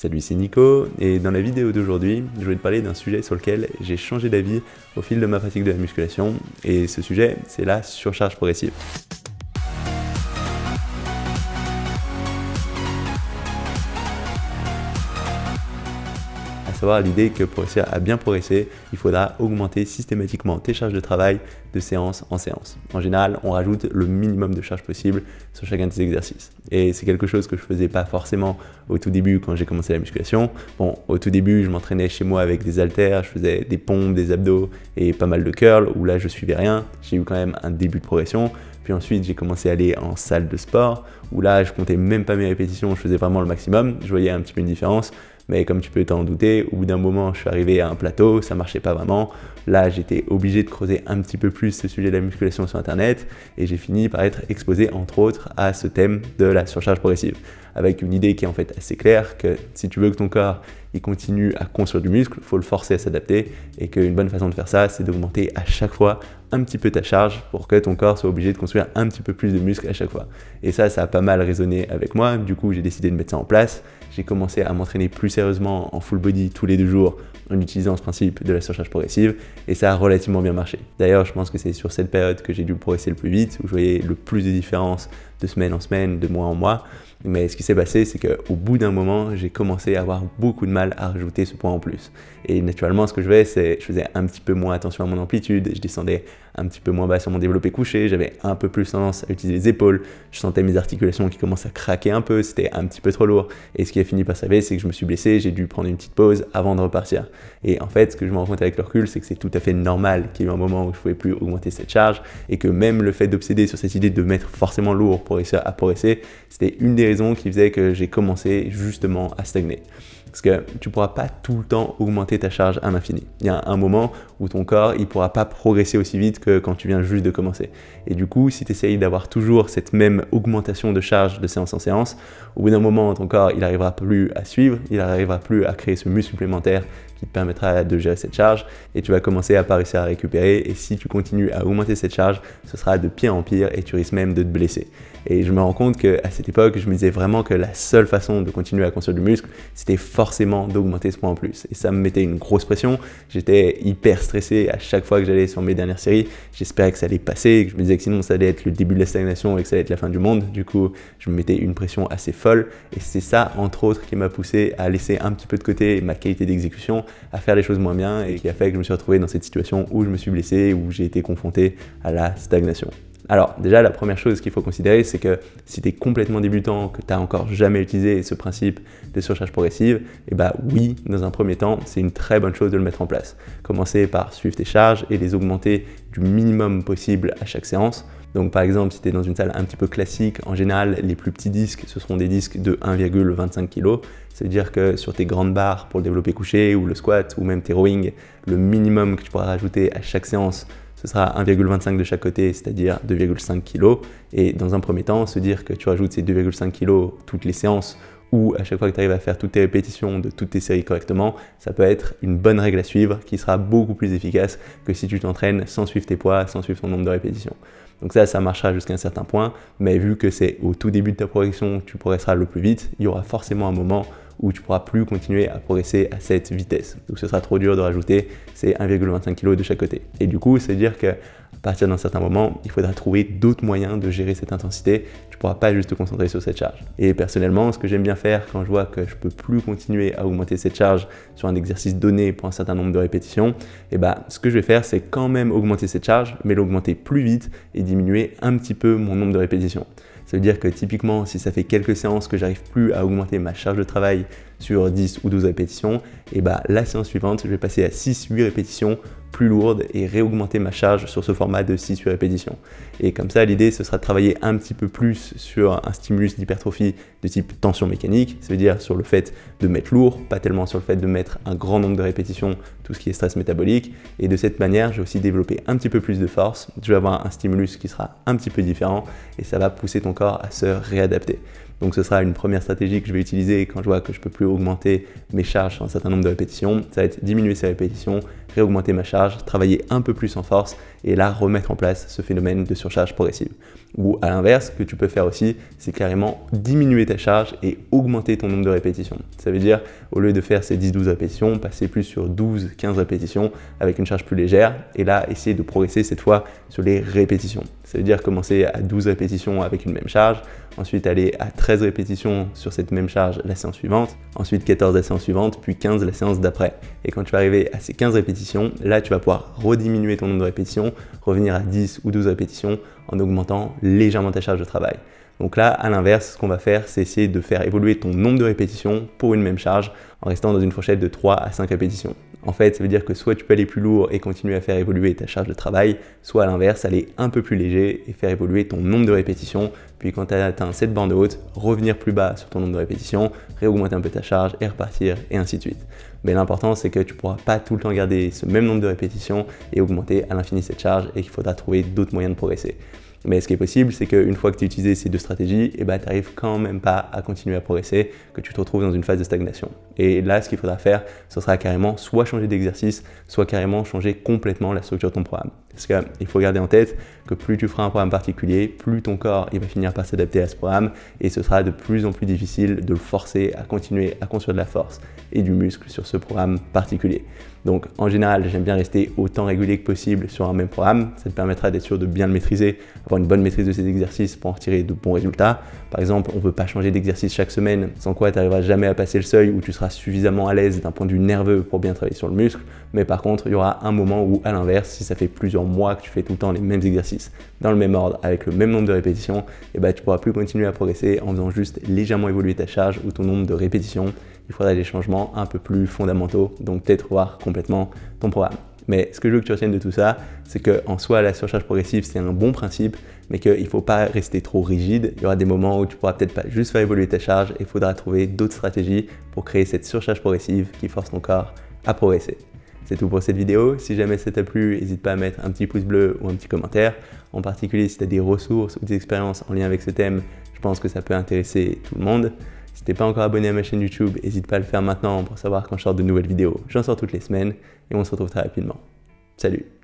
Salut, c'est Nico, et dans la vidéo d'aujourd'hui, je vais te parler d'un sujet sur lequel j'ai changé d'avis au fil de ma pratique de la musculation, et ce sujet, c'est la surcharge progressive. À savoir l'idée que pour réussir à bien progresser, il faudra augmenter systématiquement tes charges de travail de séance en séance. En général, on rajoute le minimum de charges possible sur chacun de tes exercices. Et c'est quelque chose que je faisais pas forcément au tout début quand j'ai commencé la musculation. Bon, au tout début, je m'entraînais chez moi avec des haltères, je faisais des pompes, des abdos et pas mal de curls, où là je suivais rien. J'ai eu quand même un début de progression. Puis ensuite, j'ai commencé à aller en salle de sport, où là, je comptais même pas mes répétitions, je faisais vraiment le maximum. Je voyais un petit peu une différence. Mais comme tu peux t'en douter, au bout d'un moment, je suis arrivé à un plateau, ça marchait pas vraiment. Là, j'étais obligé de creuser un petit peu plus ce sujet de la musculation sur Internet et j'ai fini par être exposé, entre autres, à ce thème de la surcharge progressive. Avec une idée qui est en fait assez claire, que si tu veux que ton corps il continue à construire du muscle, il faut le forcer à s'adapter et qu'une bonne façon de faire ça, c'est d'augmenter à chaque fois un petit peu ta charge pour que ton corps soit obligé de construire un petit peu plus de muscle à chaque fois. Et ça a pas mal résonné avec moi, du coup j'ai décidé de mettre ça en place. J'ai commencé à m'entraîner plus sérieusement en full body tous les 2 jours en utilisant ce principe de la surcharge progressive et ça a relativement bien marché. D'ailleurs, je pense que c'est sur cette période que j'ai dû progresser le plus vite, où je voyais le plus de différences de semaine en semaine, de mois en mois. Mais ce qui s'est passé, c'est qu'au bout d'un moment, j'ai commencé à avoir beaucoup de mal à rajouter ce point en plus. Et naturellement, ce que je faisais un petit peu moins attention à mon amplitude, je descendais un petit peu moins bas sur mon développé couché, j'avais un peu plus tendance à utiliser les épaules, je sentais mes articulations qui commençaient à craquer un peu, c'était un petit peu trop lourd. Et ce qui a fini par s'avérer, c'est que je me suis blessé, j'ai dû prendre une petite pause avant de repartir. Et en fait, ce que je me rends compte avec le recul, c'est que c'est tout à fait normal qu'il y ait eu un moment où je ne pouvais plus augmenter cette charge et que même le fait d'obséder sur cette idée de mettre forcément lourd pour réussir à progresser, c'était une des raisons qui faisait que j'ai commencé justement à stagner. Parce que tu ne pourras pas tout le temps augmenter ta charge à l'infini. Il y a un moment où ton corps ne pourra pas progresser aussi vite que quand tu viens juste de commencer. Et du coup, si tu essayes d'avoir toujours cette même augmentation de charge de séance en séance, au bout d'un moment, ton corps il n'arrivera plus à suivre, il n'arrivera plus à créer ce muscle supplémentaire qui te permettra de gérer cette charge et tu vas commencer à pas réussir à récupérer et si tu continues à augmenter cette charge, ce sera de pire en pire et tu risques même de te blesser. Et je me rends compte qu'à cette époque, je me disais vraiment que la seule façon de continuer à construire du muscle, c'était forcément d'augmenter ce point en plus. Et ça me mettait une grosse pression, j'étais hyper stressé à chaque fois que j'allais sur mes dernières séries, j'espérais que ça allait passer, que je me disais que sinon ça allait être le début de la stagnation et que ça allait être la fin du monde. Du coup, je me mettais une pression assez folle et c'est ça, entre autres, qui m'a poussé à laisser un petit peu de côté ma qualité d'exécution, à faire les choses moins bien et qui a fait que je me suis retrouvé dans cette situation où je me suis blessé, où j'ai été confronté à la stagnation. Alors déjà, la première chose qu'il faut considérer, c'est que si tu es complètement débutant, que tu n'as encore jamais utilisé ce principe de surcharge progressive, et bah oui, dans un premier temps, c'est une très bonne chose de le mettre en place. Commencer par suivre tes charges et les augmenter du minimum possible à chaque séance. Donc par exemple, si tu es dans une salle un petit peu classique, en général, les plus petits disques, ce seront des disques de 1,25 kg. Ça veut dire que sur tes grandes barres pour le développé couché ou le squat ou même tes rowing, le minimum que tu pourras rajouter à chaque séance, ce sera 1,25 de chaque côté, c'est-à-dire 2,5 kg. Et dans un premier temps, se dire que tu rajoutes ces 2,5 kg toutes les séances ou à chaque fois que tu arrives à faire toutes tes répétitions de toutes tes séries correctement, ça peut être une bonne règle à suivre qui sera beaucoup plus efficace que si tu t'entraînes sans suivre tes poids, sans suivre ton nombre de répétitions. Donc ça marchera jusqu'à un certain point, mais vu que c'est au tout début de ta progression que tu progresseras le plus vite, il y aura forcément un moment où tu ne pourras plus continuer à progresser à cette vitesse. Donc ce sera trop dur de rajouter ces 1,25 kg de chaque côté. Et du coup, c'est-à-dire qu'à partir d'un certain moment, il faudra trouver d'autres moyens de gérer cette intensité. Tu ne pourras pas juste te concentrer sur cette charge. Et personnellement, ce que j'aime bien faire quand je vois que je ne peux plus continuer à augmenter cette charge sur un exercice donné pour un certain nombre de répétitions, et bah, ce que je vais faire, c'est quand même augmenter cette charge, mais l'augmenter plus vite et diminuer un petit peu mon nombre de répétitions. Ça veut dire que typiquement, si ça fait quelques séances que j'arrive plus à augmenter ma charge de travail sur 10 ou 12 répétitions, et bah, la séance suivante, je vais passer à 6-8 répétitions plus lourdes et réaugmenter ma charge sur ce format de 6-8 répétitions. Et comme ça, l'idée, ce sera de travailler un petit peu plus sur un stimulus d'hypertrophie de type tension mécanique, ça veut dire sur le fait de mettre lourd, pas tellement sur le fait de mettre un grand nombre de répétitions, tout ce qui est stress métabolique. Et de cette manière, je vais aussi développer un petit peu plus de force, je vais avoir un stimulus qui sera un petit peu différent et ça va pousser ton corps à se réadapter. Donc ce sera une première stratégie que je vais utiliser quand je vois que je ne peux plus augmenter mes charges sur un certain nombre de répétitions. Ça va être diminuer ces répétitions, réaugmenter ma charge, travailler un peu plus en force et là remettre en place ce phénomène de surcharge progressive. Ou à l'inverse, ce que tu peux faire aussi, c'est carrément diminuer ta charge et augmenter ton nombre de répétitions. Ça veut dire, au lieu de faire ces 10-12 répétitions, passer plus sur 12-15 répétitions avec une charge plus légère et là, essayer de progresser cette fois sur les répétitions. Ça veut dire commencer à 12 répétitions avec une même charge, ensuite aller à 13 répétitions sur cette même charge la séance suivante, ensuite 14 la séance suivante, puis 15 la séance d'après. Et quand tu vas arriver à ces 15 répétitions, là, tu vas pouvoir rediminuer ton nombre de répétitions, revenir à 10 ou 12 répétitions en augmentant légèrement ta charge de travail. Donc là, à l'inverse, ce qu'on va faire, c'est essayer de faire évoluer ton nombre de répétitions pour une même charge en restant dans une fourchette de 3 à 5 répétitions. En fait, ça veut dire que soit tu peux aller plus lourd et continuer à faire évoluer ta charge de travail, soit à l'inverse, aller un peu plus léger et faire évoluer ton nombre de répétitions. Puis quand tu as atteint cette bande haute, revenir plus bas sur ton nombre de répétitions, réaugmenter un peu ta charge et repartir et ainsi de suite. Mais l'important, c'est que tu ne pourras pas tout le temps garder ce même nombre de répétitions et augmenter à l'infini cette charge et qu'il faudra trouver d'autres moyens de progresser. Mais ce qui est possible, c'est qu'une fois que tu as utilisé ces deux stratégies, tu n'arrives quand même pas à continuer à progresser, que tu te retrouves dans une phase de stagnation. Et là, ce qu'il faudra faire, ce sera carrément soit changer d'exercice, soit carrément changer complètement la structure de ton programme. Parce qu'il faut garder en tête que plus tu feras un programme particulier, plus ton corps va finir par s'adapter à ce programme et ce sera de plus en plus difficile de le forcer à continuer à construire de la force et du muscle sur ce programme particulier. Donc en général, j'aime bien rester autant régulier que possible sur un même programme. Ça te permettra d'être sûr de bien le maîtriser, avoir une bonne maîtrise de ces exercices pour en retirer de bons résultats. Par exemple, on ne peut pas changer d'exercice chaque semaine, sans quoi tu n'arriveras jamais à passer le seuil où tu seras suffisamment à l'aise d'un point de vue nerveux pour bien travailler sur le muscle. Mais par contre, il y aura un moment où, à l'inverse, si ça fait plusieurs mois que tu fais tout le temps les mêmes exercices dans le même ordre, avec le même nombre de répétitions, tu ne pourras plus continuer à progresser en faisant juste légèrement évoluer ta charge ou ton nombre de répétitions. Il faudra des changements un peu plus fondamentaux, donc peut-être revoir complètement ton programme. Mais ce que je veux que tu retiennes de tout ça, c'est qu'en soi, la surcharge progressive, c'est un bon principe, mais qu'il ne faut pas rester trop rigide. Il y aura des moments où tu pourras peut-être pas juste faire évoluer ta charge et il faudra trouver d'autres stratégies pour créer cette surcharge progressive qui force ton corps à progresser. C'est tout pour cette vidéo. Si jamais ça t'a plu, n'hésite pas à mettre un petit pouce bleu ou un petit commentaire. En particulier, si tu as des ressources ou des expériences en lien avec ce thème, je pense que ça peut intéresser tout le monde. Si t'es pas encore abonné à ma chaîne YouTube, n'hésite pas à le faire maintenant pour savoir quand je sors de nouvelles vidéos. J'en sors toutes les semaines et on se retrouve très rapidement. Salut!